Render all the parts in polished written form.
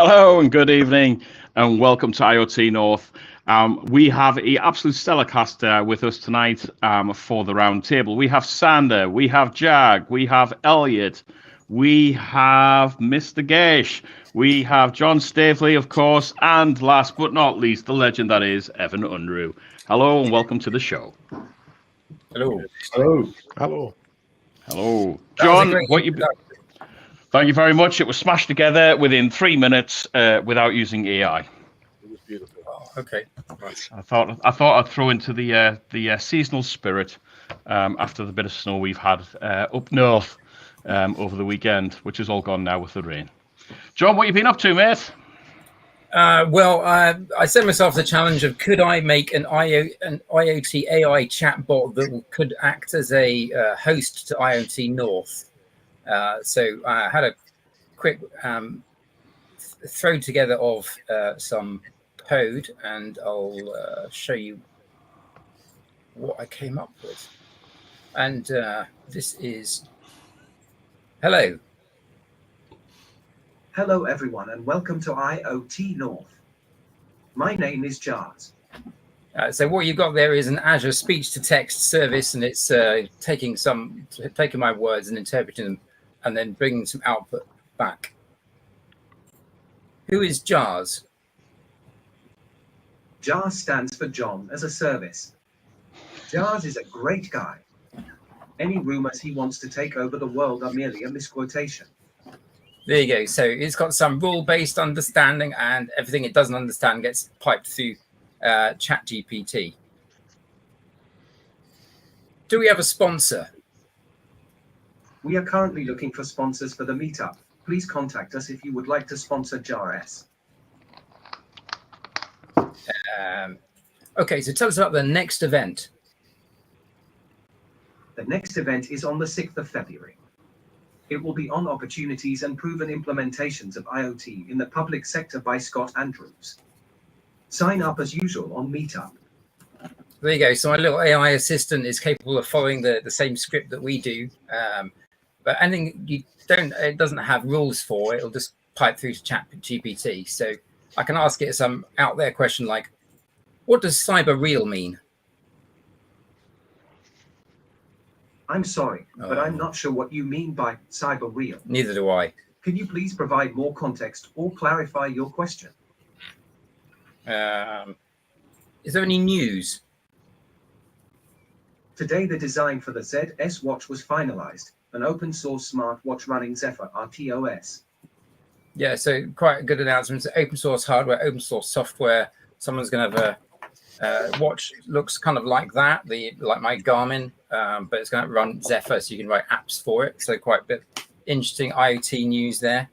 Hello and good evening and welcome to IoT North. We have an absolute stellar cast with us tonight for the roundtable. We have Sander, we have Jag, we have Elliot, we have Mr. Gaish, we have John Staveley, of course, and last but not least, the legend that is Evan Unruh. Hello and welcome to the show. Hello. Hello. Hello. Hello. John, thank you very much. It was smashed together within 3 minutes without using AI. It was beautiful. Oh, okay. Right. I thought I'd throw into the seasonal spirit after the bit of snow we've had up north over the weekend, which is all gone now with the rain. John, what you been up to, mate? I set myself the challenge of could I make an IoT AI chatbot that could act as a host to IoT North. So I had a quick throw together of some code, and I'll show you what I came up with. And this is hello. Hello, everyone, and welcome to IoT North. My name is Jars. So what you've got there is an Azure speech-to-text service, and it's taking my words and interpreting them, and then bringing some output back. Who is Jars? Jars stands for John as a service. Jars is a great guy. Any rumors he wants to take over the world are merely a misquotation. There you go. So it's got some rule-based understanding, and everything it doesn't understand gets piped through ChatGPT. Do we have a sponsor? We are currently looking for sponsors for the meetup. Please contact us if you would like to sponsor Jars. Okay, so tell us about the next event. The next event is on the 6th of February. It will be on opportunities and proven implementations of IoT in the public sector by Scott Andrews. Sign up as usual on Meetup. There you go. So my little AI assistant is capable of following the same script that we do. But anything it doesn't have rules for, it'll just pipe through to ChatGPT. So I can ask it some out there question like, what does cyber real mean? I'm sorry, but I'm not sure what you mean by cyber real. Neither do I. Can you please provide more context or clarify your question? Is there any news? Today, the design for the ZS watch was finalized, an open source smartwatch running Zephyr RTOS. Yeah, so quite a good announcement. It's open source hardware, open source software. Someone's going to have a watch looks kind of like that, like my Garmin, but it's going to run Zephyr, so you can write apps for it. So quite a bit interesting IoT news there.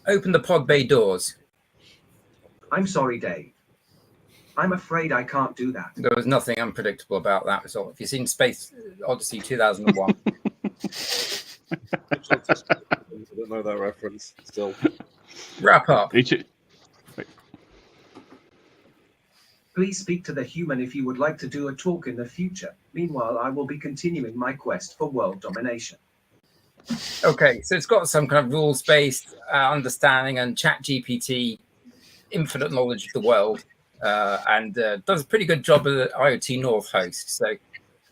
Open the pod bay doors. I'm sorry, Dave. I'm afraid I can't do that. There was nothing unpredictable about that result. If you've seen Space Odyssey 2001. I don't know that reference still. Wrap up. Please speak to the human if you would like to do a talk in the future. Meanwhile, I will be continuing my quest for world domination. Okay, so it's got some kind of rules-based understanding and ChatGPT, infinite knowledge of the world, and does a pretty good job as an IoT North host. So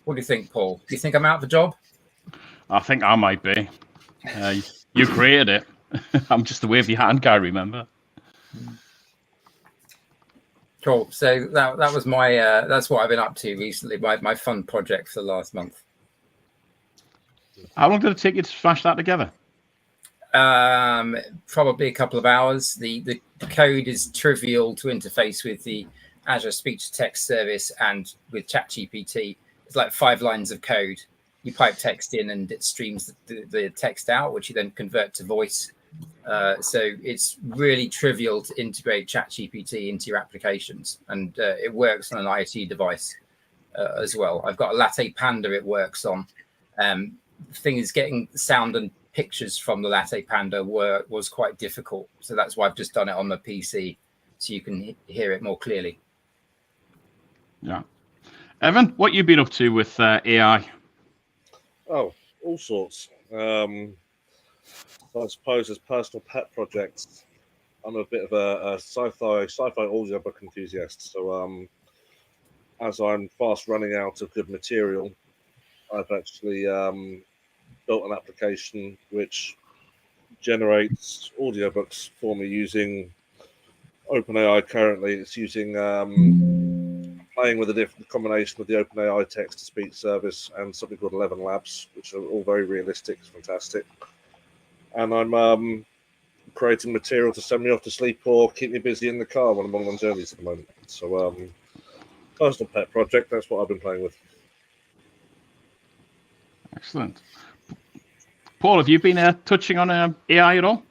what do you think, Paul? Do you think I'm out of a job? I think I might be. You created it. I'm just the wave your hand guy, remember? Cool. So that was my that's what I've been up to recently. My fun project for the last month. How long did it take you to smash that together? Probably a couple of hours. The code is trivial to interface with the Azure speech to text service and with ChatGPT. It's like 5 lines of code. You pipe text in and it streams the text out, which you then convert to voice. So it's really trivial to integrate ChatGPT into your applications, and it works on an IoT device as well. I've got a Latte Panda it works on. The thing is, getting sound and pictures from the Latte Panda was quite difficult, so that's why I've just done it on the PC, so you can hear it more clearly. Yeah. Evan, what you been up to with AI? Oh, all sorts. So I suppose as personal pet projects, I'm a bit of a sci-fi audiobook enthusiast. So as I'm fast running out of good material, I've actually built an application which generates audiobooks for me using OpenAI. Currently, it's using playing with a different combination of the OpenAI text-to-speech service and something called 11 Labs, which are all very realistic. It's fantastic. And I'm creating material to send me off to sleep or keep me busy in the car when I'm on long journeys at the moment. So personal pet project, that's what I've been playing with. Excellent. Paul, have you been touching on AI at all?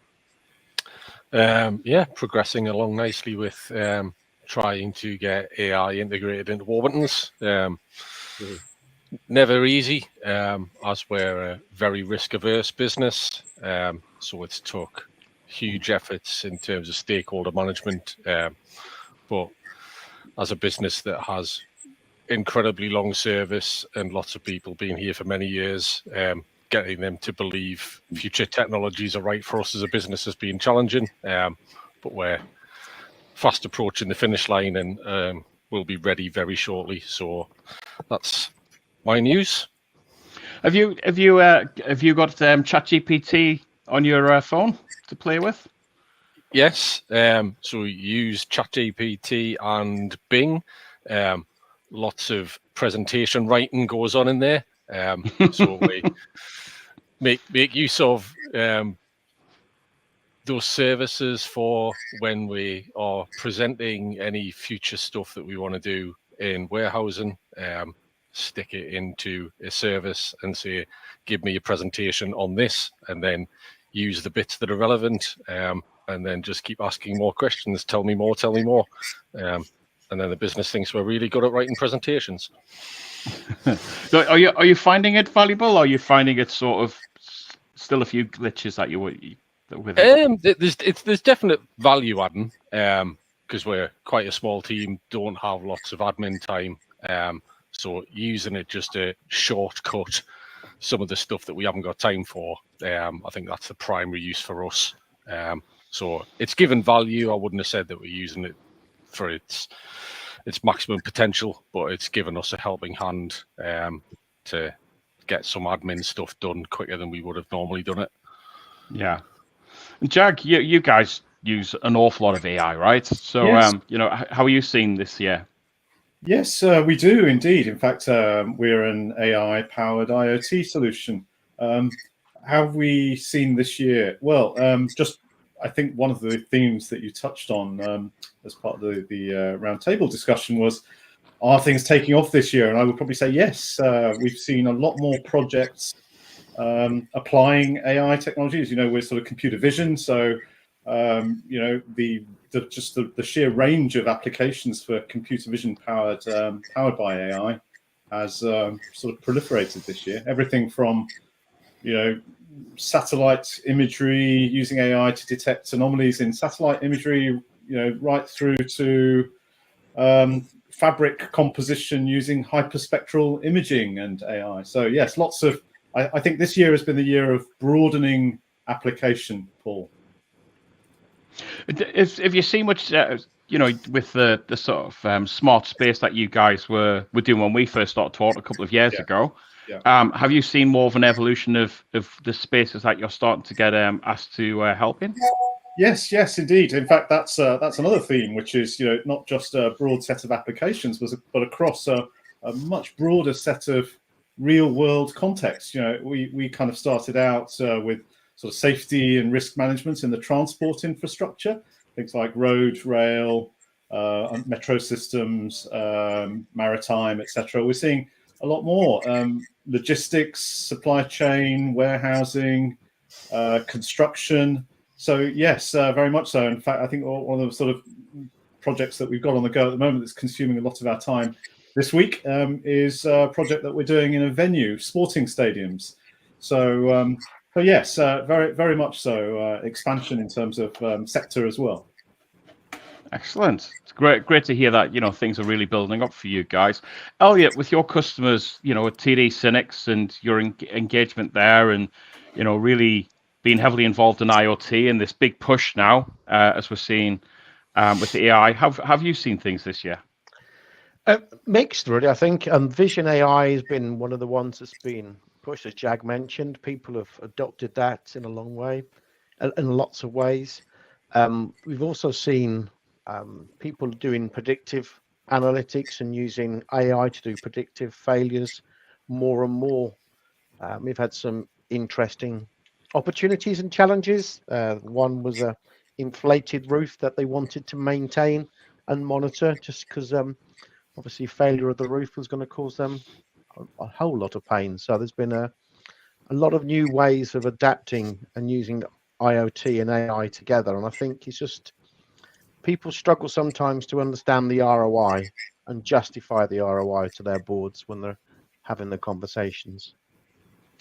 Yeah, progressing along nicely with trying to get AI integrated into Warburtons. Never easy, as we're a very risk-averse business. So it's took huge efforts in terms of stakeholder management. But as a business that has incredibly long service and lots of people being here for many years, getting them to believe future technologies are right for us as a business has been challenging. But we're fast approaching the finish line and we'll be ready very shortly. So that's my news. Have you got ChatGPT on your phone to play with? Yes. So we use ChatGPT and Bing. Lots of presentation writing goes on in there. So we make use of those services for when we are presenting any future stuff that we want to do in warehousing. Stick it into a service and say, give me a presentation on this, and then use the bits that are relevant, and then just keep asking more questions. Tell me more. And then the business thinks we're really good at writing presentations. So are you finding it valuable, or are you finding it sort of still a few glitches that you with it? There's definite value adding, because we're quite a small team, don't have lots of admin time. So using it just to shortcut some of the stuff that we haven't got time for, I think that's the primary use for us. So it's given value. I wouldn't have said that we're using it for its maximum potential, but it's given us a helping hand to get some admin stuff done quicker than we would have normally done it. Yeah. And Jag, you guys use an awful lot of AI, right? So, yes. How are you seeing this year? Yes, we do indeed. In fact, we're an AI-powered IoT solution. How have we seen this year? Well, I think one of the themes that you touched on as part of the roundtable discussion was, are things taking off this year? And I would probably say yes. We've seen a lot more projects applying AI technologies. We're sort of computer vision, so the sheer range of applications for computer vision powered by AI has sort of proliferated this year. Everything from satellite imagery using AI to detect anomalies in satellite imagery, right through to fabric composition using hyperspectral imaging and AI. So yes, lots of. I think this year has been the year of broadening application, Paul. If you see much, with the sort of smart space that you guys were doing when we first started talking a couple of years ago, have you seen more of an evolution of the spaces that you're starting to get asked to help in? Yes, indeed. In fact, that's another theme, which is not just a broad set of applications, but across a much broader set of real-world contexts. We kind of started out with sort of safety and risk management in the transport infrastructure, things like road, rail, metro systems, maritime, etc. We're seeing a lot more logistics, supply chain, warehousing, construction. So yes, very much so. In fact, I think one of the sort of projects that we've got on the go at the moment that's consuming a lot of our time this week is a project that we're doing in a venue, sporting stadiums. So yes, very, very much so. Expansion in terms of sector as well. Excellent. It's great to hear that things are really building up for you guys. Elliot, with your customers, at TD Synnex and your engagement there, and really been heavily involved in IoT and this big push now, as we're seeing with the AI. Have you seen things this year? Mixed, really. I think Vision AI has been one of the ones that's been pushed, as Jag mentioned. People have adopted that in a long way, in lots of ways. We've also seen people doing predictive analytics and using AI to do predictive failures more and more. We've had some interesting opportunities and challenges. One was a inflated roof that they wanted to maintain and monitor, just because obviously failure of the roof was going to cause them a whole lot of pain. So there's been a lot of new ways of adapting and using IoT and AI together. And I think it's just people struggle sometimes to understand the ROI and justify the ROI to their boards when they're having the conversations.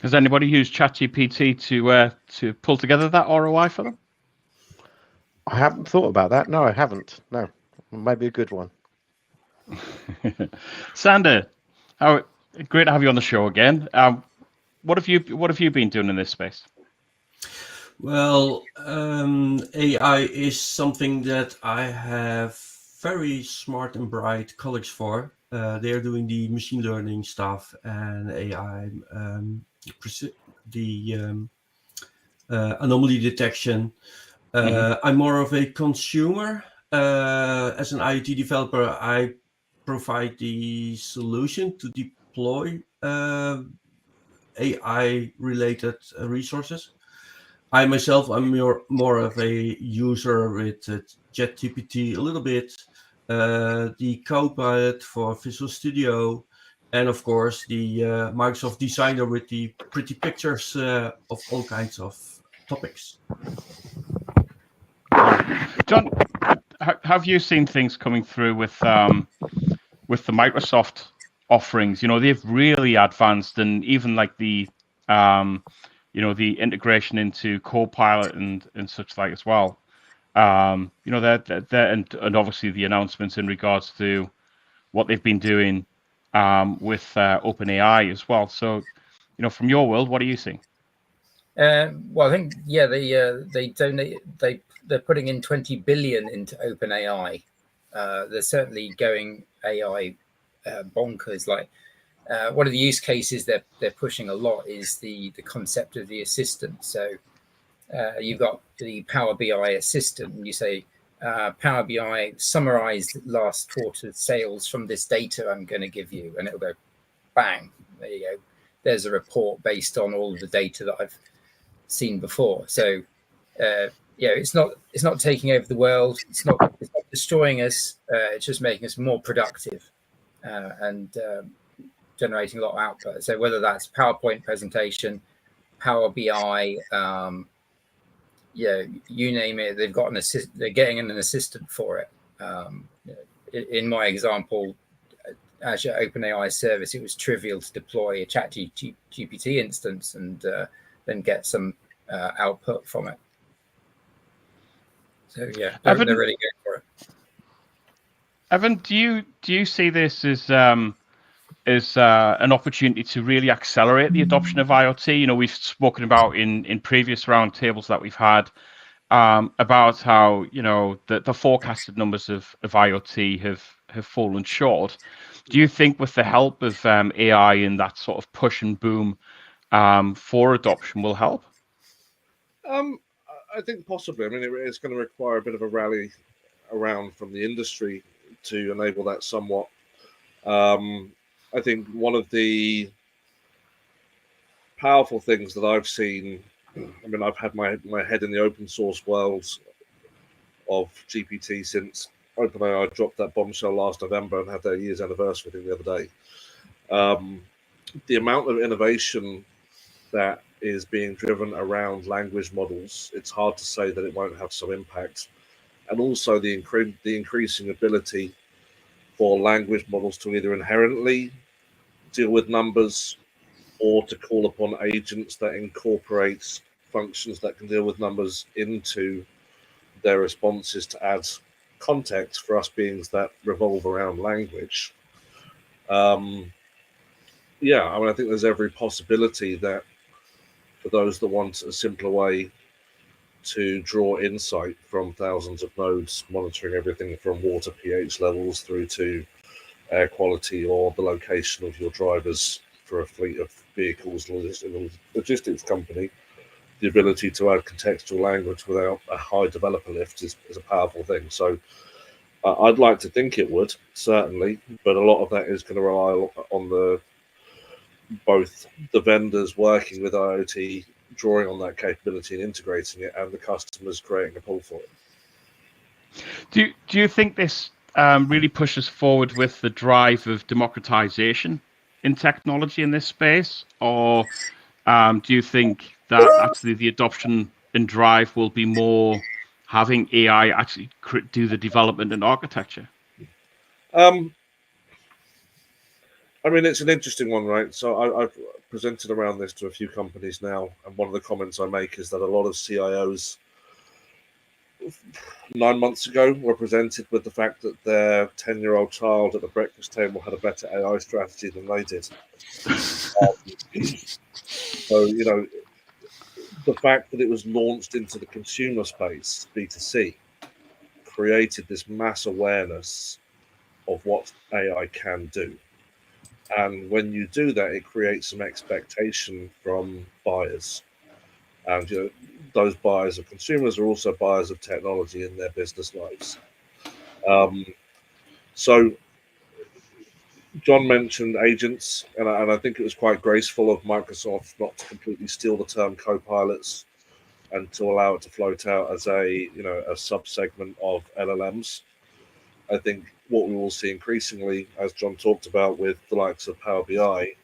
Has anybody used ChatGPT to pull together that ROI for them? I haven't thought about that. No, I haven't. No, maybe a good one. Sander, great to have you on the show again. What have you been doing in this space? Well, AI is something that I have very smart and bright colleagues for. They're doing the machine learning stuff and AI, the anomaly detection. I'm more of a consumer. As an IoT developer, I provide the solution to deploy AI-related resources. I myself, I'm more of a user with ChatGPT a little bit, the Copilot for Visual Studio, and of course the Microsoft Designer with the pretty pictures of all kinds of topics. John, have you seen things coming through with the Microsoft offerings? You know, they've really advanced, and even like the the integration into Copilot and such like as well. They're and obviously the announcements in regards to what they've been doing with OpenAI as well. So, from your world, what are you seeing? Well, I think they're putting in 20 billion into OpenAI. They're certainly going AI bonkers. Like one of the use cases they're pushing a lot is the concept of the assistant. So you've got the Power BI assistant, and you say, Power BI, summarize last quarter's sales from this data I'm going to give you, and it'll go, bang, there you go. There's a report based on all of the data that I've seen before. So it's not taking over the world. It's not destroying us. It's just making us more productive and generating a lot of output. So whether that's PowerPoint presentation, Power BI, you name it, they've got they're getting an assistant for it. In my example, Azure OpenAI service, it was trivial to deploy a ChatGPT instance and then get some output from it. So they're really good for it. Evan, do you see this as an opportunity to really accelerate the adoption of IoT? We've spoken about in previous roundtables that we've had about how the forecasted numbers of IoT have fallen short. Do you think with the help of AI and that sort of push and boom for adoption will help? I think possibly. I mean, it's going to require a bit of a rally around from the industry to enable that somewhat. I think one of the powerful things that I've seen, I mean, I've had my head in the open source world of GPT since OpenAI dropped that bombshell last November and had their year's anniversary the other day. The amount of innovation that is being driven around language models, it's hard to say that it won't have some impact. And also the increasing ability for language models to either inherently deal with numbers or to call upon agents that incorporate functions that can deal with numbers into their responses to add context for us beings that revolve around language. I mean, I think there's every possibility that for those that want a simpler way to draw insight from thousands of nodes, monitoring everything from water pH levels through to air quality or the location of your drivers for a fleet of vehicles in a logistics company. The ability to add contextual language without a high developer lift is a powerful thing. So I'd like to think it would, certainly, but a lot of that is going to rely on both the vendors working with IoT, drawing on that capability and integrating it, and the customers creating a pull for it. Do you think this really pushes forward with the drive of democratization in technology in this space, or do you think that actually the adoption and drive will be more having AI actually do the development and architecture? I mean, it's an interesting one, right? So I've presented around this to a few companies now, and one of the comments I make is that a lot of CIOs 9 months ago were presented with the fact that their 10-year-old child at the breakfast table had a better AI strategy than they did. So, you know, the fact that it was launched into the consumer space, B2C, created this mass awareness of what AI can do. And when you do that, it creates some expectation from buyers. And you know, those buyers of consumers are also buyers of technology in their business lives. So John mentioned agents, and I think it was quite graceful of Microsoft not to completely steal the term co-pilots and to allow it to float out as a sub-segment of LLMs. I think what we will see increasingly, as John talked about with the likes of Power BI,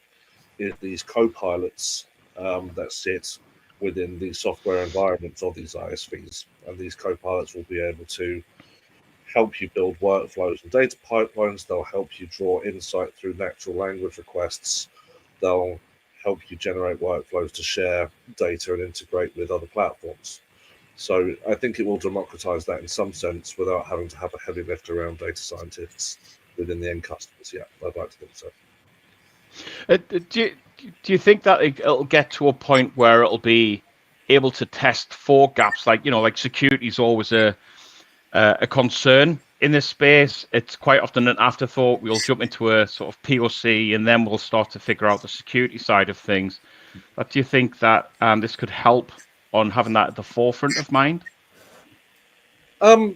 is these co-pilots that sit within the software environments of these ISVs. And these co-pilots will be able to help you build workflows and data pipelines. They'll help you draw insight through natural language requests. They'll help you generate workflows to share data and integrate with other platforms. So I think it will democratize that in some sense without having to have a heavy lift around data scientists within the end customers. Yeah, I'd like to think so. Do you think that it'll get to a point where it'll be able to test for gaps? Like security is always a concern in this space. It's quite often an afterthought. We'll jump into a sort of POC and then we'll start to figure out the security side of things. But do you think that this could help on having that at the forefront of mind? I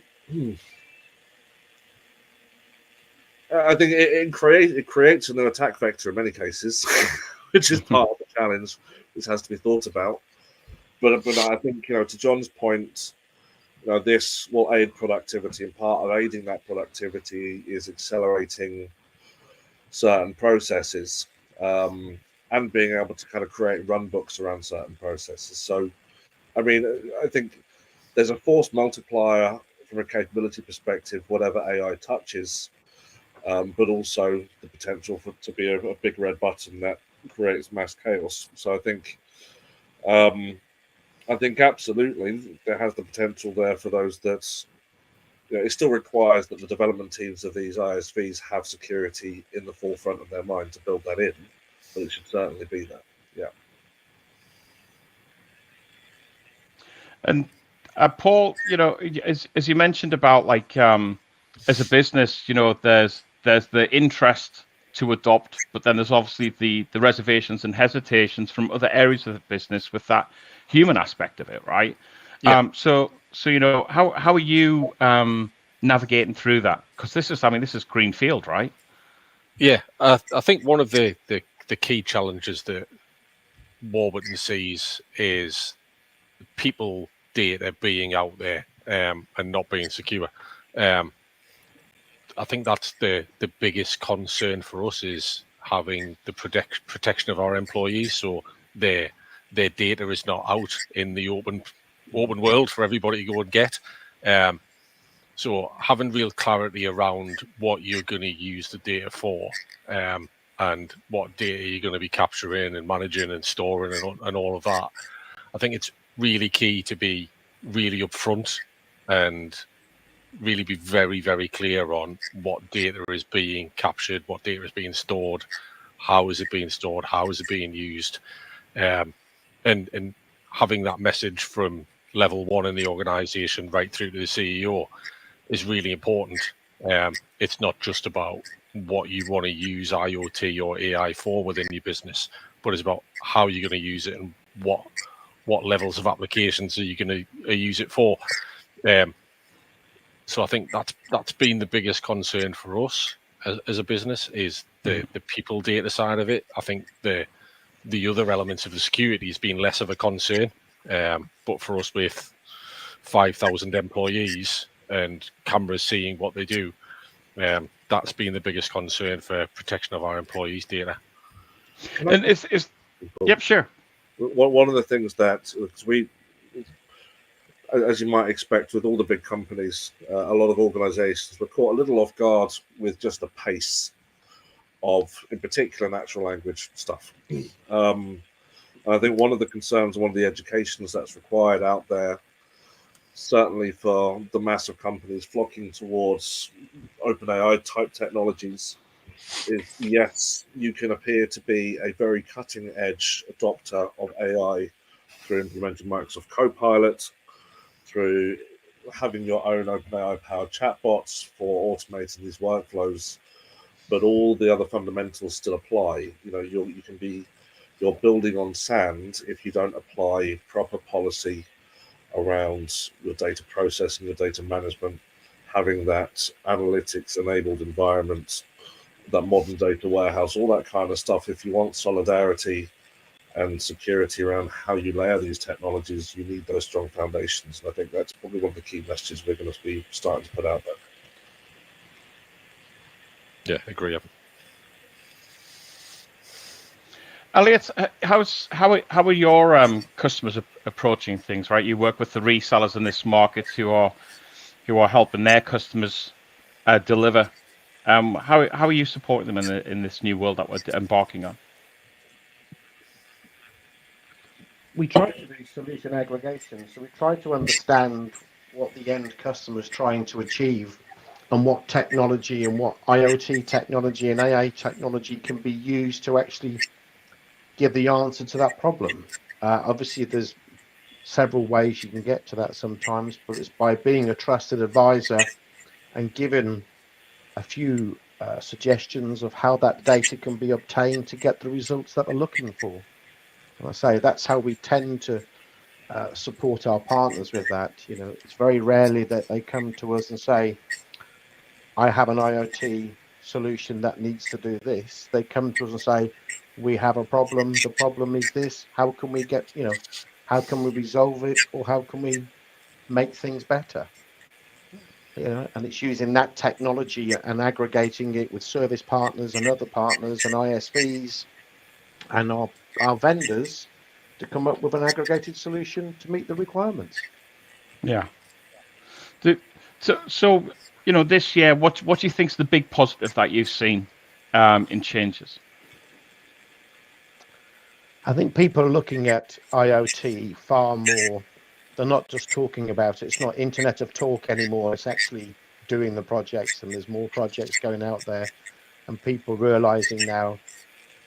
think it creates a new attack vector in many cases, which is part of the challenge, which has to be thought about. But I think, to John's point, this will aid productivity, and part of aiding that productivity is accelerating certain processes and being able to kind of create run books around certain processes. So, I mean, I think there's a force multiplier from a capability perspective, whatever AI touches, but also the potential to be a big red button that creates mass chaos. So I think absolutely there has the potential there for those that it still requires that the development teams of these ISVs have security in the forefront of their mind to build that in, but it should certainly be there. Yeah. And Paul, as you mentioned about as a business, there's the interest to adopt, but then there's obviously the reservations and hesitations from other areas of the business with that human aspect of it, right? Yeah. So how are you navigating through that? Because this is greenfield, right? Yeah, I think one of the key challenges that Warburtons sees is people data being out there and not being secure. I think that's the biggest concern for us, is having the protection of our employees, so their data is not out in the open world for everybody to go and get. So having real clarity around what you're going to use the data for, and what data you're going to be capturing and managing and storing and all of that, I think it's really key to be really upfront and really be very, very clear on what data is being captured, what data is being stored, how is it being stored, how is it being used. and having that message from level one in the organization right through to the CEO is really important. It's not just about what you want to use IoT or AI for within your business, but it's about how you're going to use it and what levels of applications are you going to use it for. So I think that's been the biggest concern for us as a business, is the people data side of it. I think the other elements of the security has been less of a concern, but for us with 5,000 employees and cameras seeing what they do, that's been the biggest concern for protection of our employees' data. And yep, sure. One of the things that we, as you might expect with all the big companies, a lot of organizations were caught a little off guard with just the pace of, in particular, natural language stuff. I think one of the concerns, one of the educations that's required out there, certainly for the massive companies flocking towards OpenAI type technologies, is yes, you can appear to be a very cutting edge adopter of AI through implementing Microsoft Copilot, through having your own OpenAI powered chatbots for automating these workflows, but all the other fundamentals still apply. You know, you're building on sand if you don't apply proper policy around your data processing, your data management, having that analytics enabled environment, that modern data warehouse, all that kind of stuff. If you want solidarity and security around how you layer these technologies, you need those strong foundations. And I think that's probably one of the key messages we're going to be starting to put out there. Yeah, agree. Elliot, how are your customers approaching things? Right, you work with the resellers in this market who are helping their customers deliver. How are you supporting them in this new world that we're embarking on? We try to do solution aggregation, so we try to understand what the end customer is trying to achieve and what technology and what IoT technology and AI technology can be used to actually give the answer to that problem. Obviously, there's several ways you can get to that sometimes, but it's by being a trusted advisor and giving a few suggestions of how that data can be obtained to get the results that we're looking for. And I say that's how we tend to support our partners with that. You know, it's very rarely that they come to us and say, I have an IoT solution that needs to do this. They come to us and say, we have a problem. The problem is this. How can we get, how can we resolve it, or how can we make things better? And it's using that technology and aggregating it with service partners and other partners and ISVs and our vendors to come up with an aggregated solution to meet the requirements. Yeah. So this year, what do you think is the big positive that you've seen in changes? I think people are looking at IoT far more. They're not just talking about it. It's not Internet of Talk anymore. It's actually doing the projects, and there's more projects going out there, and people realizing now.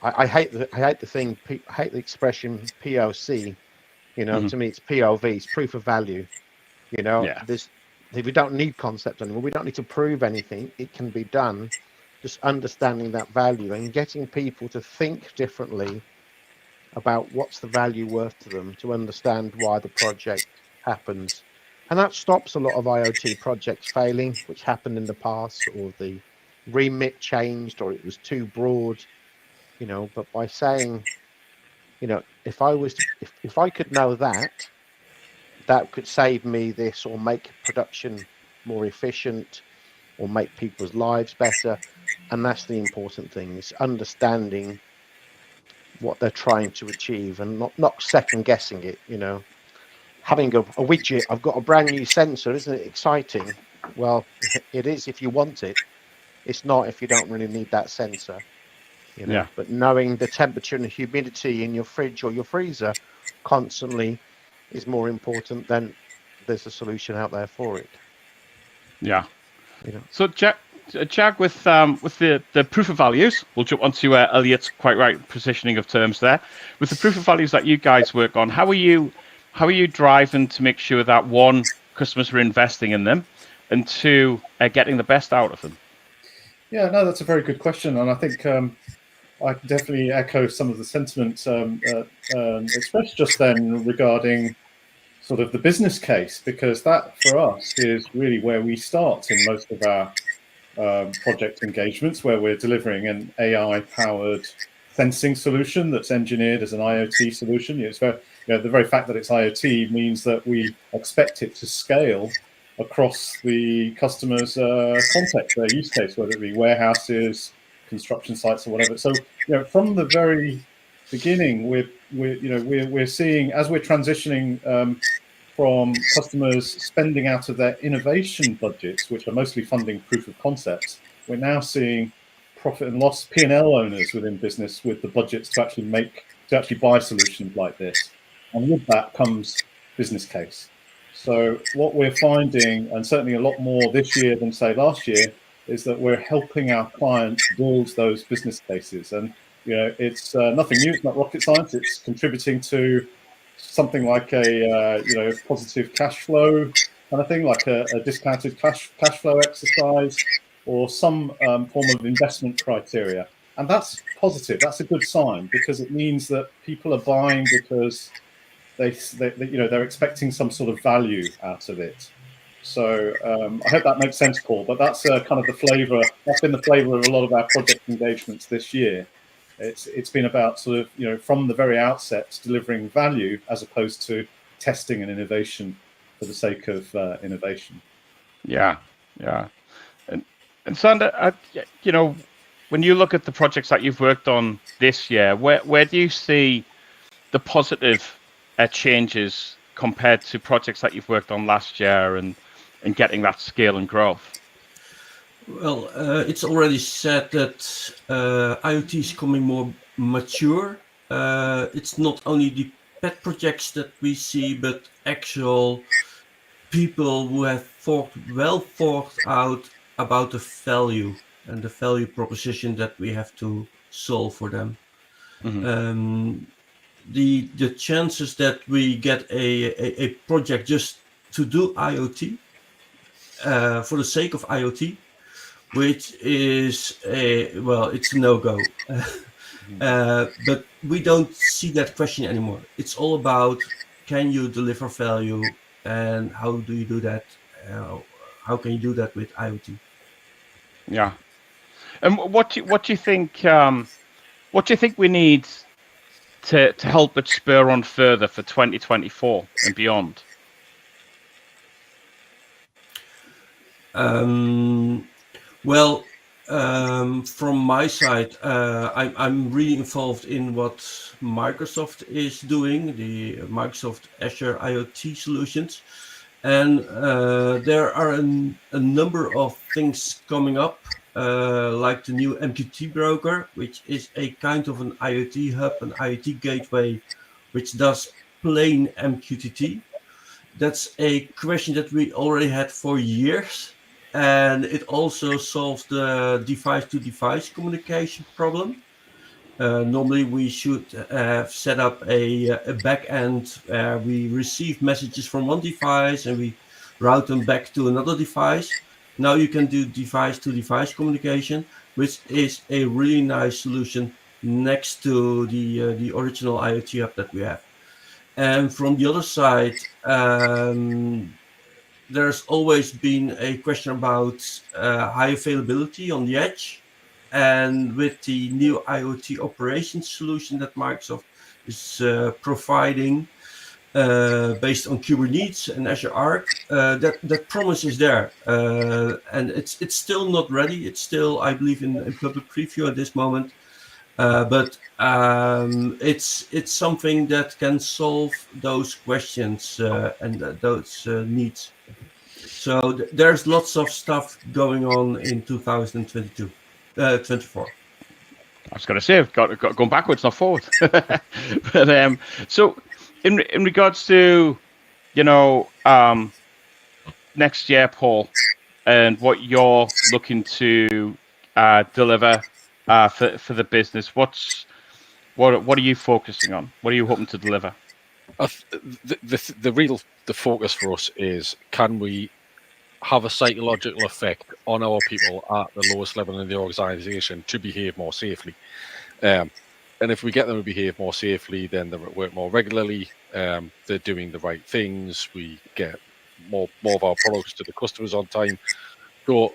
I hate the expression POC. To me, it's POV. It's proof of value. We don't need concept anymore. We don't need to prove anything. It can be done. Just understanding that value and getting people to think differently about what's the value worth to them, to understand why the project happens. And that stops a lot of IoT projects failing, which happened in the past, or the remit changed, or it was too broad. But by saying, if I could know that could save me this, or make production more efficient, or make people's lives better. And that's the important thing, is understanding what they're trying to achieve and not second guessing it. Having a widget, I've got a brand new sensor, isn't it exciting? Well, it is if you want it. It's not if you don't really need that sensor. Yeah. But knowing the temperature and the humidity in your fridge or your freezer constantly is more important than there's a solution out there for it. Yeah. So Jack, Jag, with the proof of values, we'll jump onto Elliot's quite right positioning of terms there. With the proof of values that you guys work on, how are you driving to make sure that one, customers are investing in them, and two, getting the best out of them? Yeah, no, that's a very good question, and I think I can definitely echo some of the sentiment expressed just then regarding sort of the business case, because that for us is really where we start in most of our project engagements, where we're delivering an AI-powered sensing solution that's engineered as an IoT solution. It's very, the very fact that it's IoT means that we expect it to scale across the customer's context, their use case, whether it be warehouses, construction sites, or whatever. So, from the very beginning, we're seeing, as we're transitioning from customers spending out of their innovation budgets, which are mostly funding proof of concepts, we're now seeing profit and loss P&L owners within business with the budgets to actually buy solutions like this. And with that comes business case. So what we're finding, and certainly a lot more this year than say last year, is that we're helping our clients build those business cases. And it's nothing new. It's not rocket science. It's contributing to something like a positive cash flow kind of thing, like a discounted cash flow exercise, or some form of investment criteria. And that's positive. That's a good sign, because it means that people are buying because they're expecting some sort of value out of it. So I hope that makes sense, Paul. But that's kind of the flavour. That's been the flavour of a lot of our project engagements this year. It's been about sort of from the very outset delivering value as opposed to testing and innovation for the sake of innovation. Yeah. And Sander, when you look at the projects that you've worked on this year, where do you see the positive changes compared to projects that you've worked on last year and getting that scale and growth? Well, it's already said that IoT is becoming more mature. It's not only the pet projects that we see, but actual people who have well thought out about the value and the value proposition that we have to solve for them. Mm-hmm. The chances that we get a project just to do IoT for the sake of IoT, which is it's a no-go. But we don't see that question anymore. It's all about, can you deliver value, and how do you do that? How can you do that with IoT? Yeah. And what do you think? What do you think we need to help it spur on further for 2024 and beyond? From my side, I'm really involved in what Microsoft is doing, the Microsoft Azure IoT solutions. And there are a number of things coming up, like the new MQTT broker, which is a kind of an IoT hub, an IoT gateway, which does plain MQTT. That's a question that we already had for years. And it also solves the device-to-device communication problem. Normally, we should have set up a backend where we receive messages from one device and we route them back to another device. Now you can do device-to-device communication, which is a really nice solution next to the original IoT hub that we have. And from the other side, there's always been a question about high availability on the edge. And with the new IoT operations solution that Microsoft is providing based on Kubernetes and Azure Arc, that promise is there. And it's still not ready. It's still, I believe, in public preview at this moment. But it's something that can solve those questions and those needs. So there's lots of stuff going on in 2022, 24. I was going to say, I've got going backwards, not forward. But so in regards to next year, Paul, and what you're looking to deliver for the business. What are you focusing on? What are you hoping to deliver? The focus for us is, can we have a psychological effect on our people at the lowest level in the organisation to behave more safely? And if we get them to behave more safely, then they're at work more regularly. They're doing the right things. We get more of our products to the customers on time. So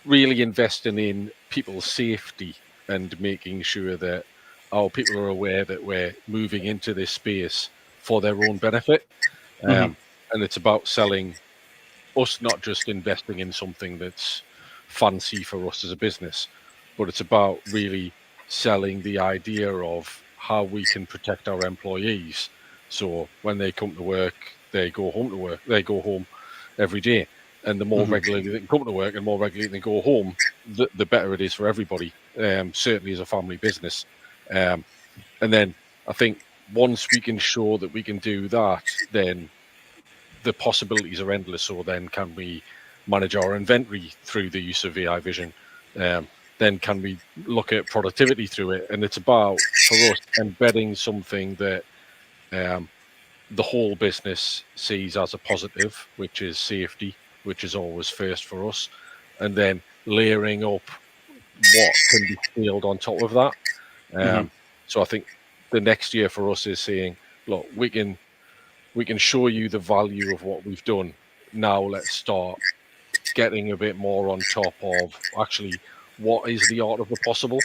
really investing in people's safety and making sure that our people are aware that we're moving into this space for their own benefit. And it's about selling us, not just investing in something that's fancy for us as a business, but it's about really selling the idea of how we can protect our employees. So when they come to work, they go home to work, they go home every day. And the more regularly they can come to work and more regularly they go home, the better it is for everybody, certainly as a family business. And then I think once we can show that we can do that, then the possibilities are endless. So then can we manage our inventory through the use of AI vision? Then can we look at productivity through it? And it's about, for us, embedding something that the whole business sees as a positive, which is safety, which is always first for us, and then layering up what can be scaled on top of that. So I think the next year for us is saying, look, we can show you the value of what we've done. Now let's start getting a bit more on top of actually what is the art of the possible.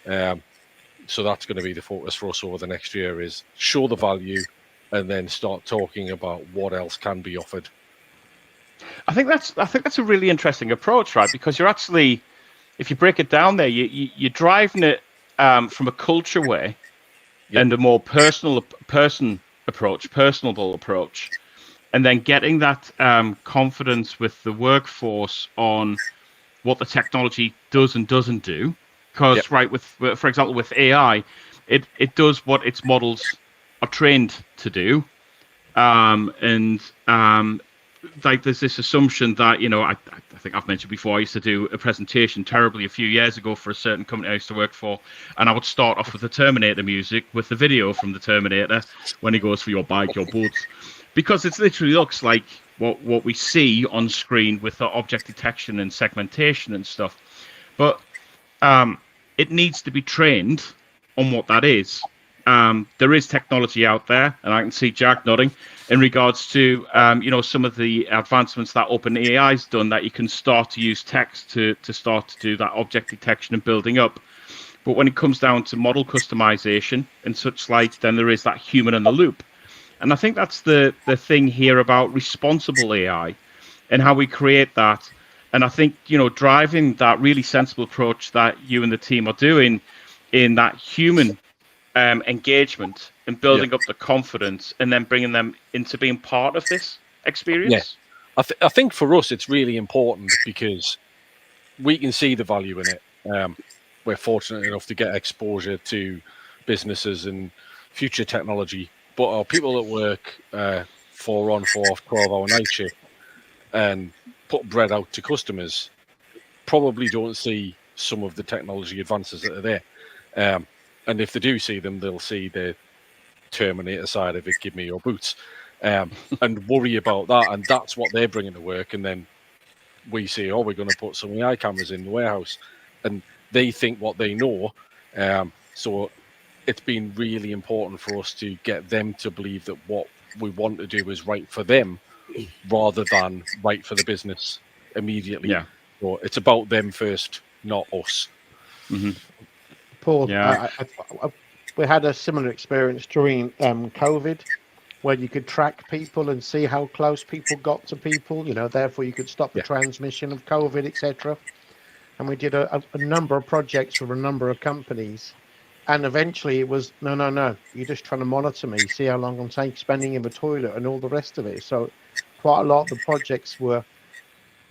So that's going to be the focus for us over the next year, is show the value and then start talking about what else can be offered. I think that's a really interesting approach, right? Because you're actually, if you break it down there, you're driving it from a culture way and a more personable approach, and then getting that confidence with the workforce on what the technology does and doesn't do. Because for example, with AI, it does what its models are trained to do, like there's this assumption that, I think I've mentioned before, I used to do a presentation terribly a few years ago for a certain company I used to work for, and I would start off with the Terminator music, with the video from the Terminator when he goes for your bike, your boots, because it literally looks like what we see on screen with the object detection and segmentation and stuff. But it needs to be trained on what that is. There is technology out there, and I can see Jack nodding, in regards to some of the advancements that OpenAI's done, that you can start to use text to start to do that object detection and building up. But when it comes down to model customization and such like, then there is that human in the loop. And I think that's the thing here about responsible AI and how we create that. And I think, driving that really sensible approach that you and the team are doing in that human engagement and building up the confidence, and then bringing them into being part of this experience. I think for us it's really important because we can see the value in it. We're fortunate enough to get exposure to businesses and future technology, but our people that work 4 on 4 off 12-hour night shift and put bread out to customers probably don't see some of the technology advances that are there. And if they do see them, they'll see the Terminator side of it, give me your boots, and worry about that. And that's what they're bringing to work. And then we say, oh, we're going to put some AI cameras in the warehouse. And they think what they know. So it's been really important for us to get them to believe that what we want to do is right for them rather than right for the business immediately. Yeah. So it's about them first, not us. Paul, we had a similar experience during COVID, where you could track people and see how close people got to people, therefore you could stop the transmission of COVID, etc. And we did a number of projects with a number of companies, and eventually it was, no, you're just trying to monitor me, see how long I'm spending in the toilet and all the rest of it. So quite a lot of the projects were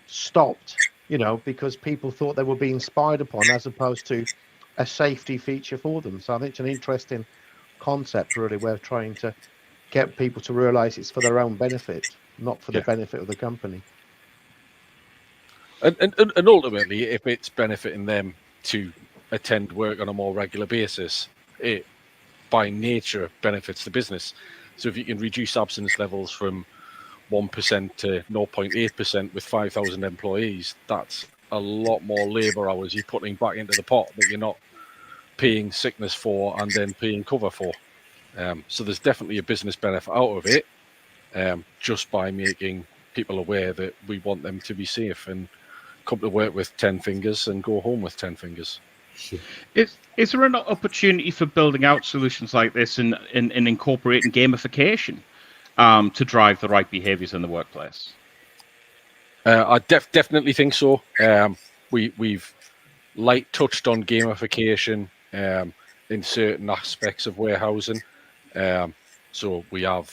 stopped, because people thought they were being spied upon, as opposed to a safety feature for them. So I think it's an interesting concept, really. We're trying to get people to realize it's for their own benefit, not for the benefit of the company. And ultimately, if it's benefiting them to attend work on a more regular basis, it by nature benefits the business. So if you can reduce absence levels from 1% to 0.8% with 5,000 employees, that's a lot more labour hours you're putting back into the pot that you're not paying sickness for and then paying cover for. So there's definitely a business benefit out of it, just by making people aware that we want them to be safe and come to work with 10 fingers and go home with 10 fingers. Is there an opportunity for building out solutions like this and incorporating gamification to drive the right behaviors in the workplace? I definitely think so. We've light touched on gamification in certain aspects of warehousing. So we have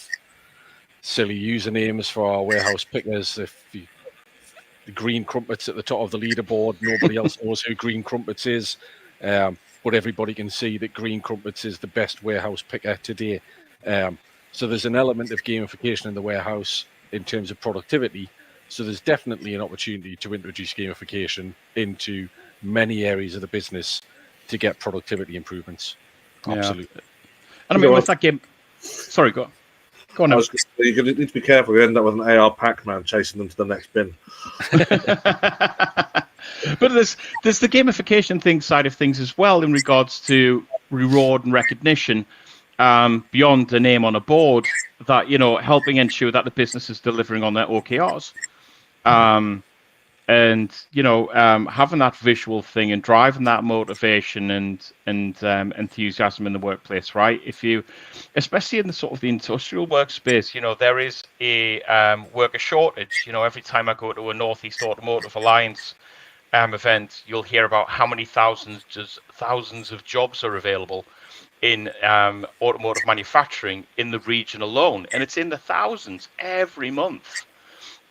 silly usernames for our warehouse pickers. If the green crumpets at the top of the leaderboard, nobody else knows who green crumpets is, but everybody can see that green crumpets is the best warehouse picker today. So there's an element of gamification in the warehouse in terms of productivity. So there's definitely an opportunity to introduce gamification into many areas of the business to get productivity improvements. Absolutely. Yeah. And I mean, with that game, sorry, go on. Now. You need to be careful. You end up with an AR Pac-Man chasing them to the next bin. But there's the gamification side of things as well in regards to reward and recognition beyond the name on a board. That helping ensure that the business is delivering on their OKRs. And having that visual thing and driving that motivation and enthusiasm in the workplace, right? Especially in the sort of the industrial workspace, there is a worker shortage. Every time I go to a Northeast Automotive Alliance event, you'll hear about how many thousands of jobs are available in automotive manufacturing in the region alone, and it's in the thousands every month.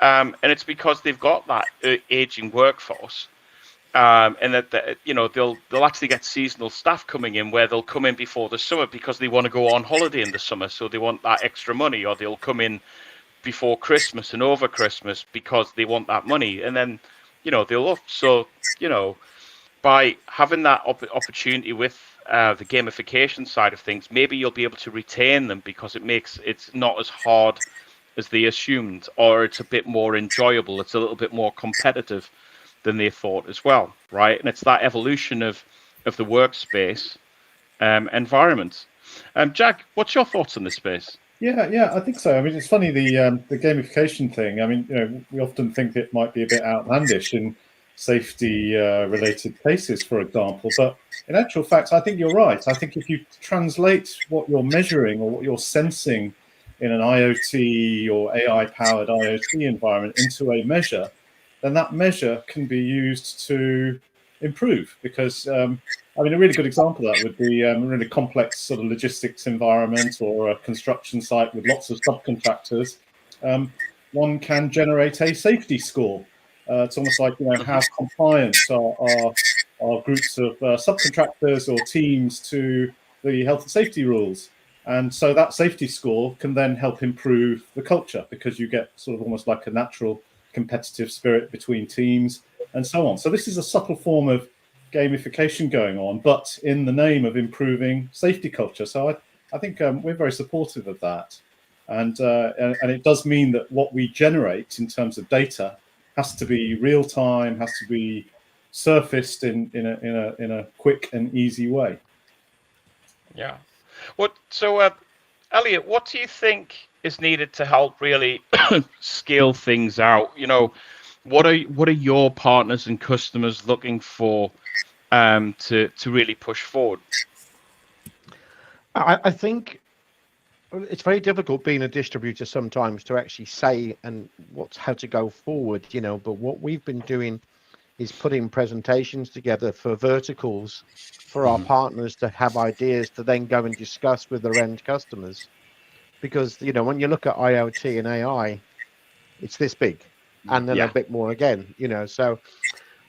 And it's because they've got that aging workforce, and that they'll actually get seasonal staff coming in where they'll come in before the summer because they want to go on holiday in the summer, so they want that extra money, or they'll come in before Christmas and over Christmas because they want that money, and then they'll up. So by having that opportunity with the gamification side of things, maybe you'll be able to retain them because it's not as hard as they assumed, or it's a bit more enjoyable. It's a little bit more competitive than they thought as well, right? And it's that evolution of the workspace environment. Jack, what's your thoughts on this space? Yeah, I think so. I mean, it's funny, the gamification thing. I mean, we often think it might be a bit outlandish in safety related cases, for example, but in actual fact, I think you're right. I think if you translate what you're measuring or what you're sensing in an IoT or AI-powered IoT environment into a measure, then that measure can be used to improve. Because, a really good example of that would be a really complex sort of logistics environment or a construction site with lots of subcontractors. One can generate a safety score. It's almost like, how compliant are groups of subcontractors or teams to the health and safety rules. And so that safety score can then help improve the culture because you get sort of almost like a natural competitive spirit between teams and so on. So this is a subtle form of gamification going on, but in the name of improving safety culture. So I think we're very supportive of that. And it does mean that what we generate in terms of data has to be real time, has to be surfaced in a quick and easy way. Yeah. So, Elliot, what do you think is needed to help really scale things out? What are your partners and customers looking for to really push forward? I think it's very difficult being a distributor sometimes to actually say how to go forward, but what we've been doing is putting presentations together for verticals for our partners to have ideas to then go and discuss with their end customers. Because, when you look at IoT and AI, it's this big and then a bit more again, so,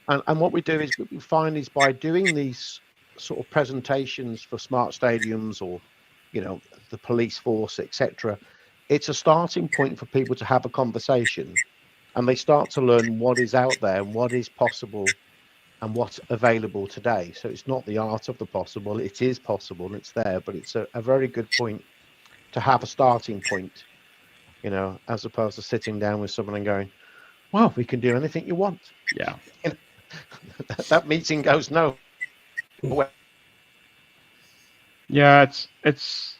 and what we do is what we find is by doing these sort of presentations for smart stadiums or, the police force, etc., it's a starting point for people to have a conversation. and they start to learn what is out there and what is possible and what's available today. So it's not the art of the possible, it is possible and it's there, but it's a very good point to have a starting point, you know, as opposed to sitting down with someone and going, well, we can do anything you want. Yeah. You know, that meeting goes nowhere. Yeah, it's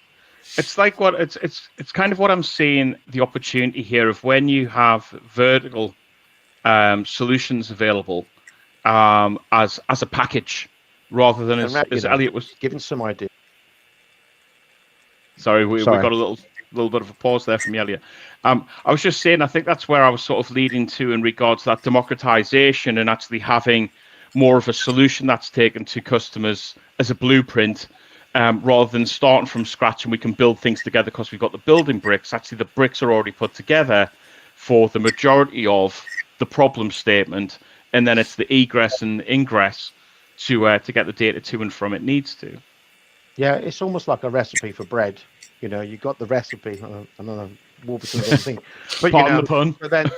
like what it's kind of what I'm seeing the opportunity here of when you have vertical solutions available as a package rather than as Elliot was giving some idea. Sorry, we got a little bit of a pause there from Elliot. I was just saying, I think that's where I was sort of leading to in regards to that democratization and actually having more of a solution that's taken to customers as a blueprint, rather than starting from scratch and we can build things together because we've got the building bricks. Actually, the bricks are already put together for the majority of the problem statement, and then it's the egress and ingress to get the data to and from it needs to. Yeah, it's almost like a recipe for bread. You know, you got the recipe. I don't know, Warburtons thing, but Pardon the pun. But then,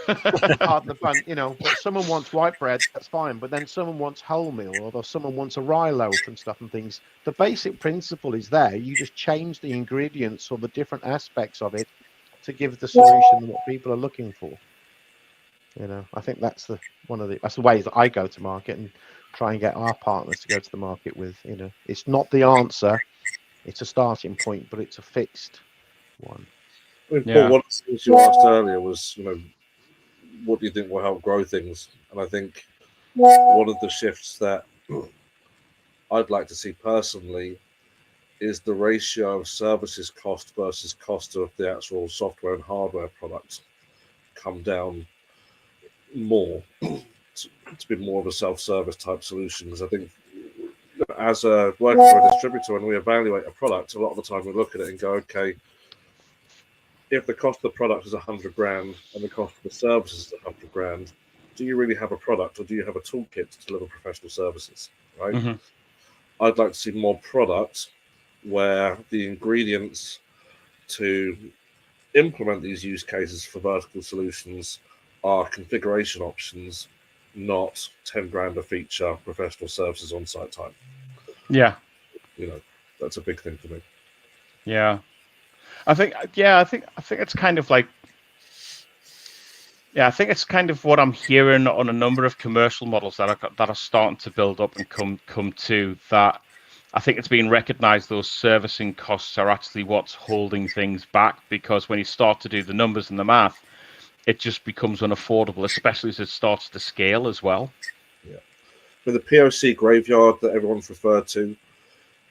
pardon the pun. You know, but someone wants white bread, that's fine. But then someone wants wholemeal, or someone wants a rye loaf and stuff and things. The basic principle is there. You just change the ingredients or the different aspects of it to give the solution what people are looking for. You know, I think that's the ways that I go to market and try and get our partners to go to the market with. You know, it's not the answer. It's a starting point, but it's a fixed one. I mean, Paul, one of the things you asked earlier was, you know, what do you think will help grow things? And I think one of the shifts that I'd like to see personally is the ratio of services cost versus cost of the actual software and hardware products come down more to be more of a self-service type solution. Because I think as a working for a distributor, when we evaluate a product, a lot of the time we look at it and go, okay, if the cost of the product is 100 grand and the cost of the services is 100 grand, do you really have a product or do you have a toolkit to deliver professional services, right? Mm-hmm. I'd like to see more product where the ingredients to implement these use cases for vertical solutions are configuration options, not 10 grand a feature, professional services on site time. Yeah. You know, that's a big thing for me. Yeah. I think it's kind of like, I think it's kind of what I'm hearing on a number of commercial models that are starting to build up and come to that. I think it's being recognized those servicing costs are actually what's holding things back, because when you start to do the numbers and the math, it just becomes unaffordable, especially as it starts to scale as well. Yeah. But the POC graveyard that everyone's referred to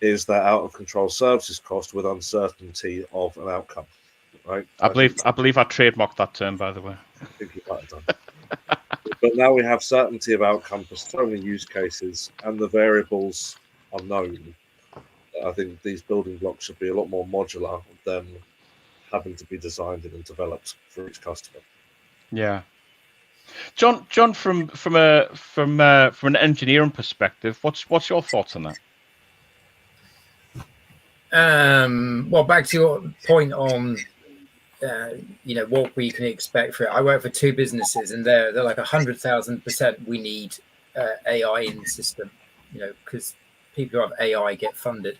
is that out of control services cost with uncertainty of an outcome, right? I believe I trademarked that term, by the way. I think you might have done. But now we have certainty of outcome for so many use cases, and the variables are known. I think these building blocks should be a lot more modular than having to be designed and developed for each customer. Yeah, John, from an engineering perspective, what's your thoughts on that? Well, back to your point on what we can expect for it. I work for two businesses, and they're like 100,000% we need AI in the system, because people who have AI get funded,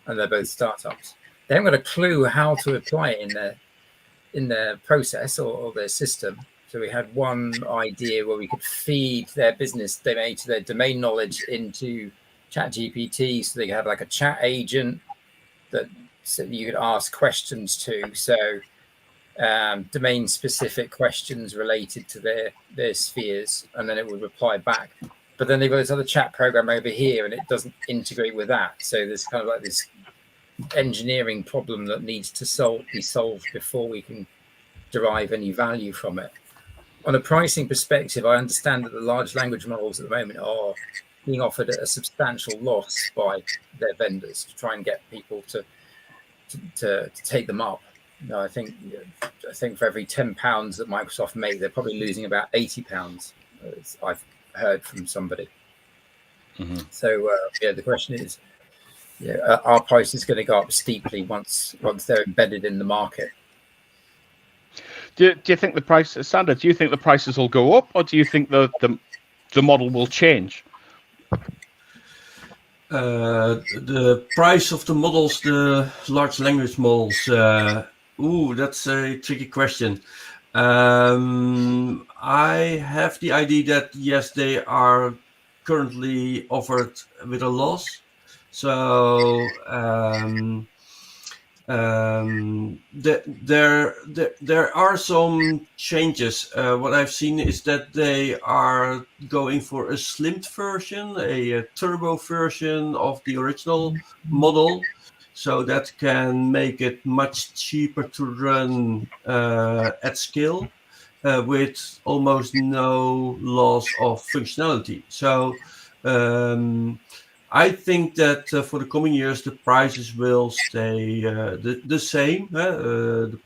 and they're both startups. They haven't got a clue how to apply it in their process or their system. So we had one idea where we could feed their business domain to their domain knowledge into ChatGPT, so they could have like a chat agent that you could ask questions to. So domain specific questions related to their spheres, and then it would reply back. But then they've got this other chat program over here, and it doesn't integrate with that. So there's kind of like this engineering problem that needs to be solved before we can derive any value from it. On a pricing perspective, I understand that the large language models at the moment are being offered at a substantial loss by their vendors to try and get people to take them up. I think for every £10 that Microsoft make, they're probably losing about £80. I've heard from somebody. Mm-hmm. So the question is, our price is going to go up steeply once they're embedded in the market. Do you think the price, Sander, do you think the prices will go up, or do you think the model will change? The price of the models, the large language models, that's a tricky question. I have the idea that yes, they are currently offered with a loss. So there are some changes. What I've seen is that they are going for a slimmed version, a turbo version of the original model, so that can make it much cheaper to run at scale with almost no loss of functionality. So I think that for the coming years, the prices will stay the same. The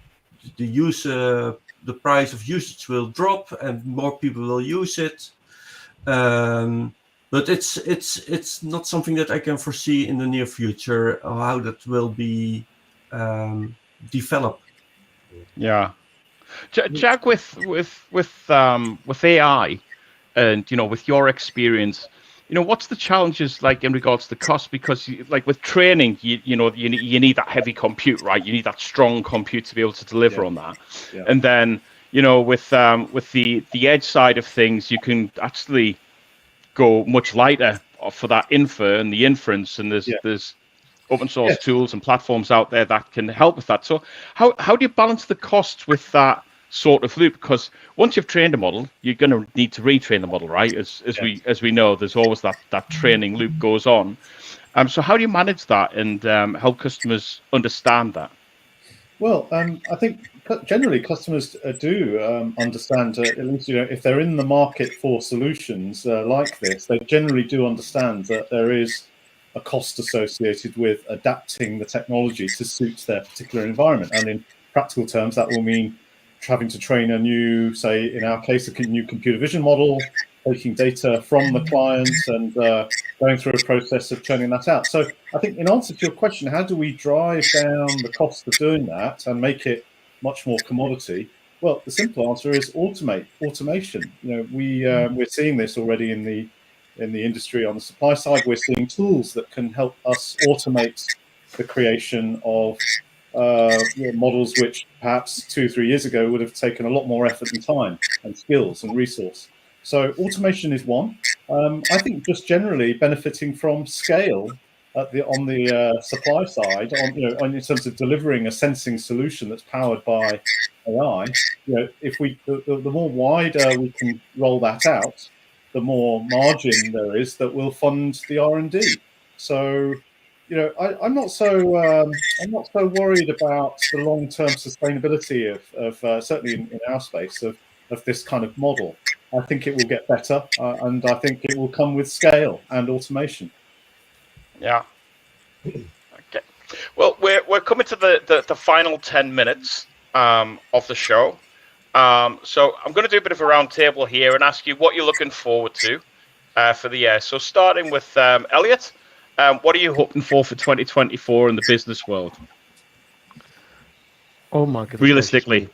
price of usage will drop, and more people will use it. But it's not something that I can foresee in the near future how that will be developed. Yeah, Jack, with AI, and with your experience, what's the challenges like in regards to cost? Because like with training, you need that heavy compute, right? You need that strong compute to be able to deliver on that. Yeah. And then with the edge side of things, you can actually go much lighter for that infer and the inference, and there's open source tools and platforms out there that can help with that. So how do you balance the costs with that sort of loop? Because once you've trained a model, you're going to need to retrain the model, right? As we know, there's always that training loop goes on. So how do you manage that and help customers understand that? Well, I think generally customers do understand, at least if they're in the market for solutions like this, they generally do understand that there is a cost associated with adapting the technology to suit their particular environment. And in practical terms, that will mean having to train a new, say, in our case, a new computer vision model, taking data from the client and going through a process of churning that out. So I think in answer to your question, how do we drive down the cost of doing that and make it much more commodity? Well, the simple answer is automation. We're seeing this already in the industry. On the supply side, we're seeing tools that can help us automate the creation of models which perhaps 2-3 years ago would have taken a lot more effort and time and skills and resource. So automation is one. I think just generally benefiting from scale on the supply side, in terms of delivering a sensing solution that's powered by AI. If the more wider we can roll that out, the more margin there is that will fund the R&D. So, I'm not so worried about the long-term sustainability of certainly in our space of this kind of model. I think it will get better, and I think it will come with scale and automation. Yeah. Okay. Well, we're coming to the final 10 minutes of the show. So I'm going to do a bit of a roundtable here and ask you what you're looking forward to for the year. So starting with Elliot, what are you hoping for 2024 in the business world? Oh my goodness! Realistically,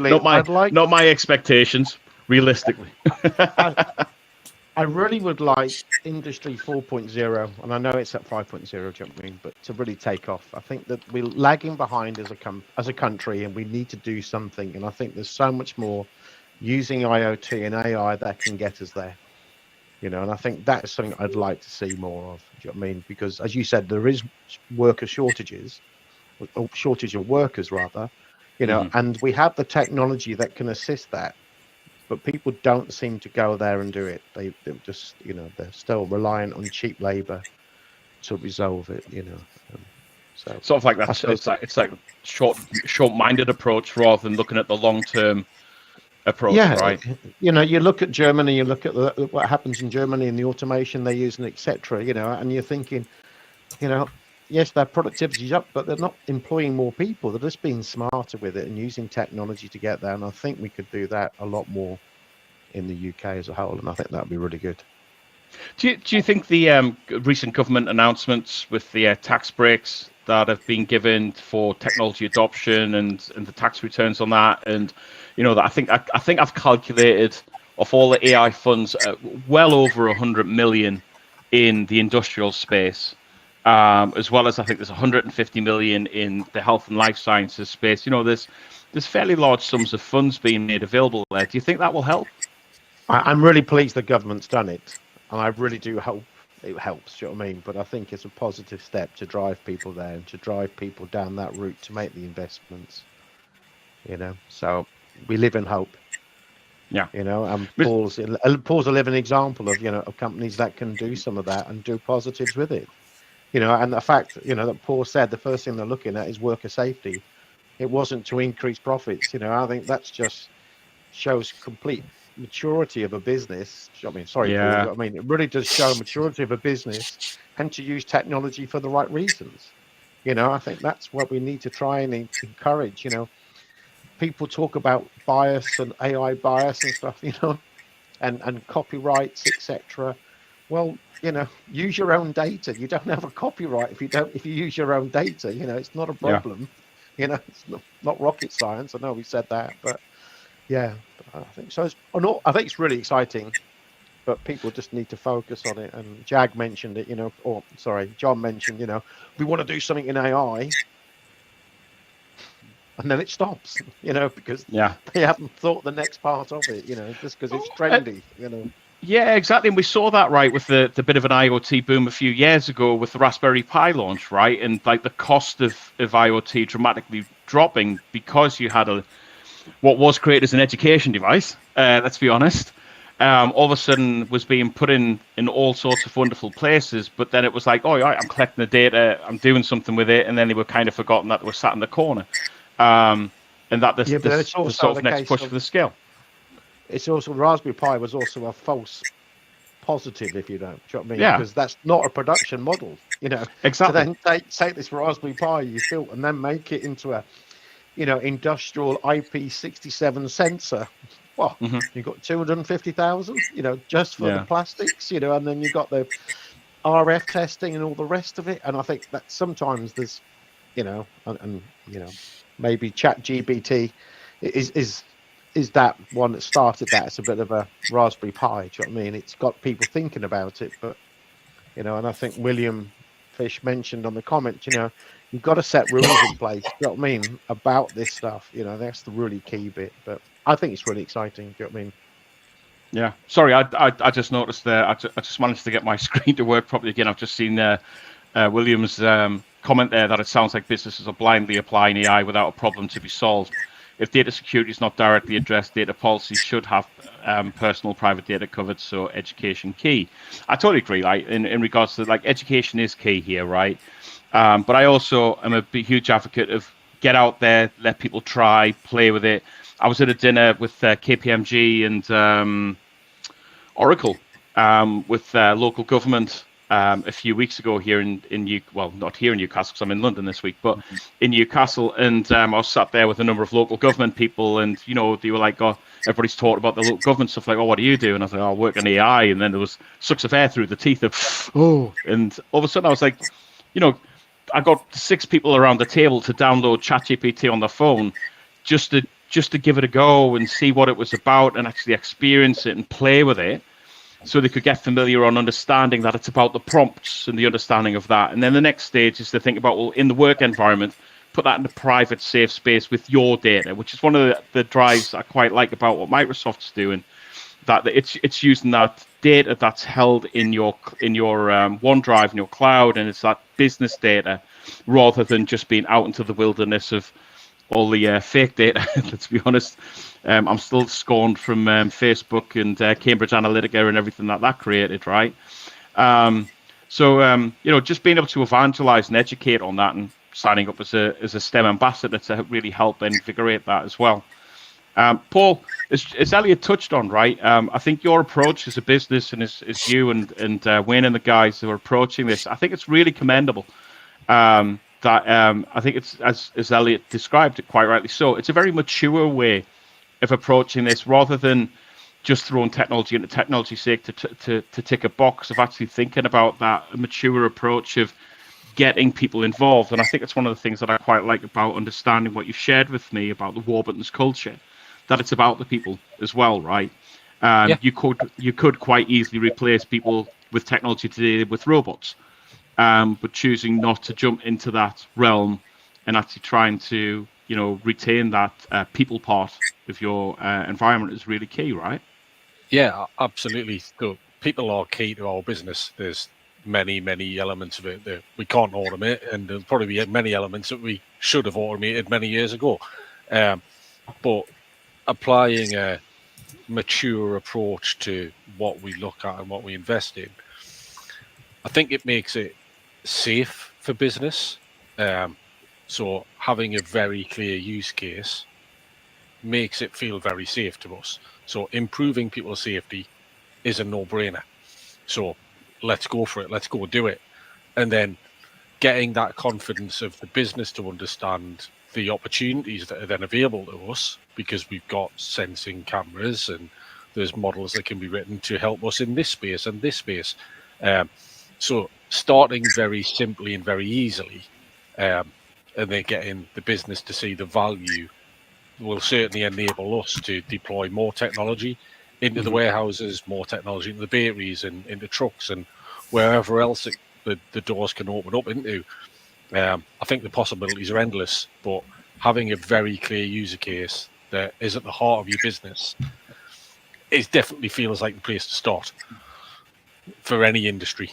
not my expectations. Realistically, I really would like Industry 4.0, and I know it's at 5.0, do you know what I mean? But to really take off, I think that we're lagging behind as a country, and we need to do something. And I think there's so much more using IoT and AI that can get us there. And I think that's something I'd like to see more of. Do you know what I mean? Because as you said, there is worker shortages, or shortage of workers rather. And we have the technology that can assist that. But people don't seem to go there and do it. They're just, they're still reliant on cheap labor to resolve it. So sort of like that. It's like short-minded approach rather than looking at the long-term approach, right? You look at Germany, you look at what happens in Germany and the automation they're using, etc. And you're thinking, yes, their productivity's up, but they're not employing more people. They're just being smarter with it and using technology to get there. And I think we could do that a lot more in the UK as a whole. And I think that'd be really good. Do you think the recent government announcements with the tax breaks that have been given for technology adoption and the tax returns on that. And, that I think I've calculated of all the AI funds, well over 100 million in the industrial space, as well as I think there's 150 million in the health and life sciences space. There's fairly large sums of funds being made available there. Do you think that will help? I'm really pleased the government's done it, and I really do hope it helps. Do you know what I mean? But I think it's a positive step to drive people there and to drive people down that route to make the investments. So we live in hope. Yeah. And Paul's a living example of of companies that can do some of that and do positives with it. And the fact that Paul said the first thing they're looking at is worker safety. It wasn't to increase profits. I think that's just shows complete maturity of a business. I mean, sorry, Yeah. Paul, I mean, it really does show maturity of a business and to use technology for the right reasons. I think that's what we need to try and encourage. People talk about bias and AI bias and stuff, and copyrights, etc. Well, use your own data. You don't have a copyright if you use your own data. It's not a problem. Yeah. It's not rocket science. I know we said that, but yeah, I think so. I think it's really exciting, but people just need to focus on it. And Jag mentioned it, John mentioned, we want to do something in AI, and then it stops, because they haven't thought the next part of it, just because it's trendy, Yeah, exactly. And we saw that, right, with the bit of an IoT boom a few years ago with the Raspberry Pi launch, right? And like the cost of IoT dramatically dropping because you had what was created as an education device, let's be honest, all of a sudden was being put in all sorts of wonderful places. But then it was like, oh, yeah, I'm collecting the data, I'm doing something with it. And then they were kind of forgotten that they were sat in the corner. And that this sort of next push for the scale. It's also Raspberry Pi was also a false positive, if you don't. Do you know what I mean? Yeah. Because that's not a production model, Exactly. So then take this Raspberry Pi you built and then make it into a, industrial IP67 sensor. Well, you've got 250,000, just for the plastics, and then you've got the RF testing and all the rest of it. And I think that sometimes there's, maybe ChatGPT is that one that started that. It's a bit of a Raspberry Pi. Do you know what I mean? It's got people thinking about it, but and I think William Fish mentioned on the comment, you've got to set rules in place. Do you know what I mean about this stuff? That's the really key bit. But I think it's really exciting. Do you know what I mean? Yeah. Sorry, I just noticed there. I just managed to get my screen to work properly again. I've just seen William's comment there that it sounds like businesses are blindly applying AI without a problem to be solved. If data security is not directly addressed, data policies should have personal private data covered, so education key. I totally agree, like in regards to education is key here, right? But I also am a huge advocate of get out there, let people try, play with it. I was at a dinner with KPMG and Oracle with local government a few weeks ago here not here in Newcastle because I'm in London this week, but in Newcastle, and I was sat there with a number of local government people, and they were like, oh, everybody's talking about the local government stuff, like, oh, what do you do? And I was like, oh, I work on AI, and then there was sucks of air through the teeth of, oh, and all of a sudden I was like, I got 6 people around the table to download ChatGPT on their phone just to give it a go and see what it was about and actually experience it and play with it, so they could get familiar on understanding that it's about the prompts and the understanding of that. And then the next stage is to think about, well, in the work environment, put that in a private, safe space with your data, which is one of the drives I quite like about what Microsoft's doing, that it's using that data that's held in your OneDrive in your cloud, and it's that business data rather than just being out into the wilderness of all the fake data. Let's be honest. I'm still scorned from Facebook and Cambridge Analytica and everything that created, right? So just being able to evangelize and educate on that, and signing up as a STEM ambassador to really help invigorate that as well. Paul, as Elliot touched on, right? I think your approach as a business and as you and Wayne and the guys who are approaching this, I think it's really commendable. I think it's, as Elliot described it quite rightly so, it's a very mature way of approaching this, rather than just throwing technology into technology's sake to tick a box, of actually thinking about that mature approach of getting people involved. And I think it's one of the things that I quite like about understanding what you've shared with me about the Warburtons culture, that it's about the people as well, right? Yeah. You could quite easily replace people with technology today with robots, but choosing not to jump into that realm and actually trying to, retain that people part of your environment is really key, right? Yeah, absolutely. So people are key to our business. There's many elements of it that we can't automate, and there'll probably be many elements that we should have automated many years ago. But applying a mature approach to what we look at and what we invest in, I think it makes it safe for business. So having a very clear use case makes it feel very safe to us. So improving people's safety is a no-brainer. So let's go for it. Let's go do it. And then getting that confidence of the business to understand the opportunities that are then available to us, because we've got sensing cameras and there's models that can be written to help us in this space and this space. So starting very simply and very easily, and then getting the business to see the value will certainly enable us to deploy more technology into the warehouses, more technology into the bakeries and into trucks and wherever else the doors can open up into. I think the possibilities are endless, but having a very clear user case that is at the heart of your business, it definitely feels like the place to start for any industry.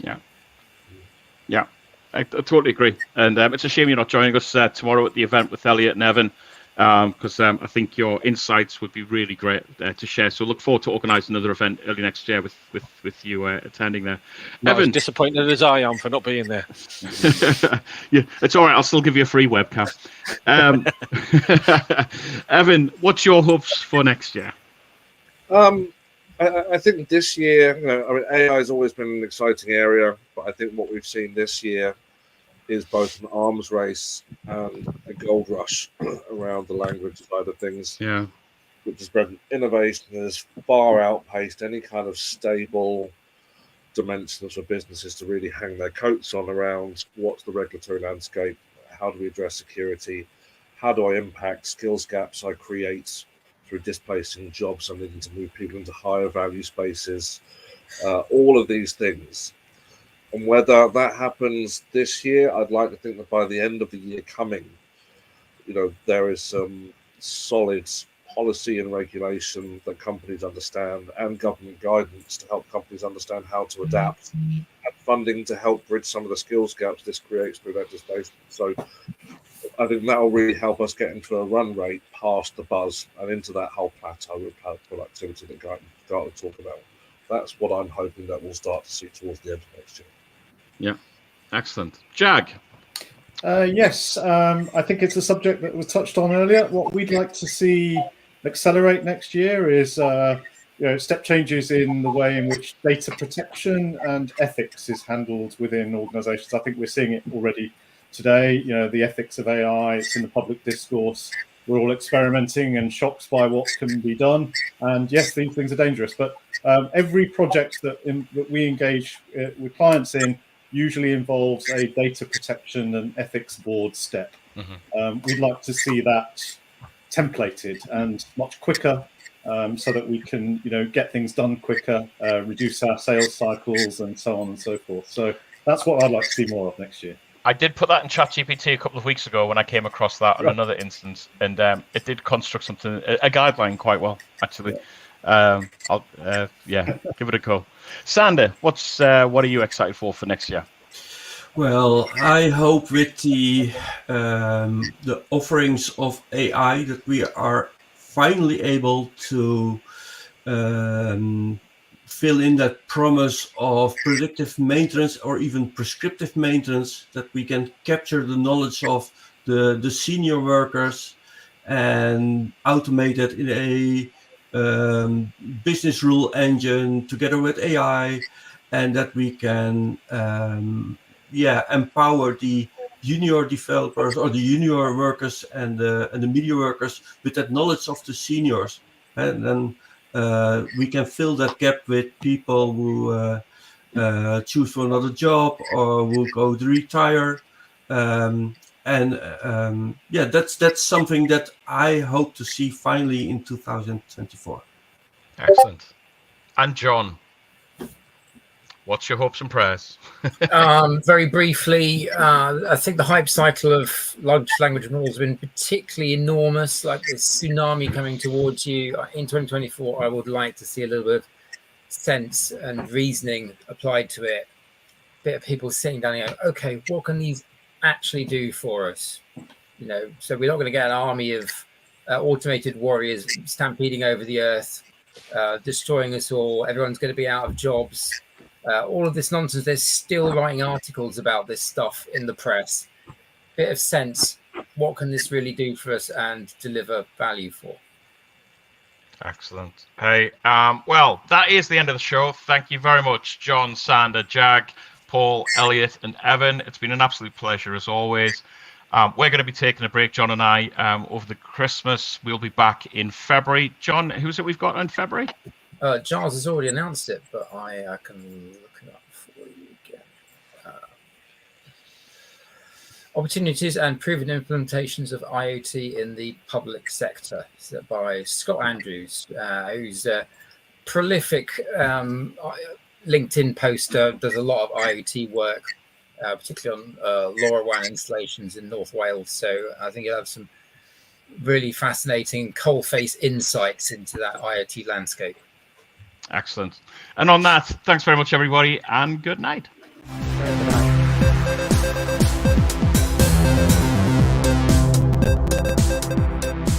Yeah, I totally agree. And it's a shame you're not joining us tomorrow at the event with Elliot and Evan, because I think your insights would be really great to share. So look forward to organising another event early next year with you attending there. Not Evan, as disappointed as I am for not being there. Yeah, it's all right. I'll still give you a free webcam. Evan, what's your hopes for next year? I think this year, AI has always been an exciting area, but I think what we've seen this year is both an arms race and a gold rush around the language side of things. Yeah, which has been innovation that has far outpaced any kind of stable dimensions for businesses to really hang their coats on around what's the regulatory landscape, how do we address security, how do I impact skills gaps I create through displacing jobs and needing to move people into higher value spaces, all of these things. And whether that happens this year, I'd like to think that by the end of the year coming, there is some solid policy and regulation that companies understand and government guidance to help companies understand how to adapt and funding to help bridge some of the skills gaps this creates through legislation. So I think that will really help us get into a run rate past the buzz and into that whole plateau of productivity that Guy will talk about. That's what I'm hoping that we'll start to see towards the end of next year. Yeah, excellent. Jag? Yes, I think it's a subject that was touched on earlier. What we'd like to see accelerate next year is step changes in the way in which data protection and ethics is handled within organizations. I think we're seeing it already today. The ethics of AI, it's in the public discourse. We're all experimenting and shocked by what can be done. And yes, these things are dangerous, but every project that we engage with clients in usually involves a data protection and ethics board step. We'd like to see that templated and much quicker, so that we can, get things done quicker, reduce our sales cycles, and so on and so forth. So that's what I'd like to see more of next year. I did put that in ChatGPT a couple of weeks ago when I came across that on another instance, and it did construct something, a guideline quite well, actually. I'll give it a go. Sander, what are you excited for next year? Well, I hope with the offerings of AI that we are finally able to fill in that promise of predictive maintenance or even prescriptive maintenance, that we can capture the knowledge of the senior workers and automate it in a business rule engine together with AI, and that we can empower the junior developers or the junior workers and the media workers with that knowledge of the seniors, and then we can fill that gap with people who choose for another job or will go to retire, Yeah, that's something that I hope to see finally in 2024. Excellent. And John, what's your hopes and prayers? Very briefly, I think the hype cycle of large language models has been particularly enormous, like this tsunami coming towards you. In 2024, I would like to see a little bit of sense and reasoning applied to it. A bit of people sitting down and going, okay, what can these actually do for us? So we're not going to get an army of automated warriors stampeding over the earth, destroying us all. Everyone's going to be out of jobs. All of this nonsense. They're still writing articles about this stuff in the press. Bit of sense. What can this really do for us and deliver value for? Excellent. Hey, well, that is the end of the show. Thank you very much, John, Sander, Jag, Paul, Elliot, and Evan. It's been an absolute pleasure as always. We're going to be taking a break, John and I, over the Christmas. We'll be back in February. John, who's it we've got in February? Giles has already announced it, but I can look it up for you again. Opportunities and proven implementations of IoT in the public sector, by Scott Andrews, who's a prolific LinkedIn poster, does a lot of IoT work, particularly on LoRaWAN installations in North Wales. So I think you'll have some really fascinating coalface insights into that IoT landscape. Excellent. And on that, thanks very much, everybody, and good night. Good night.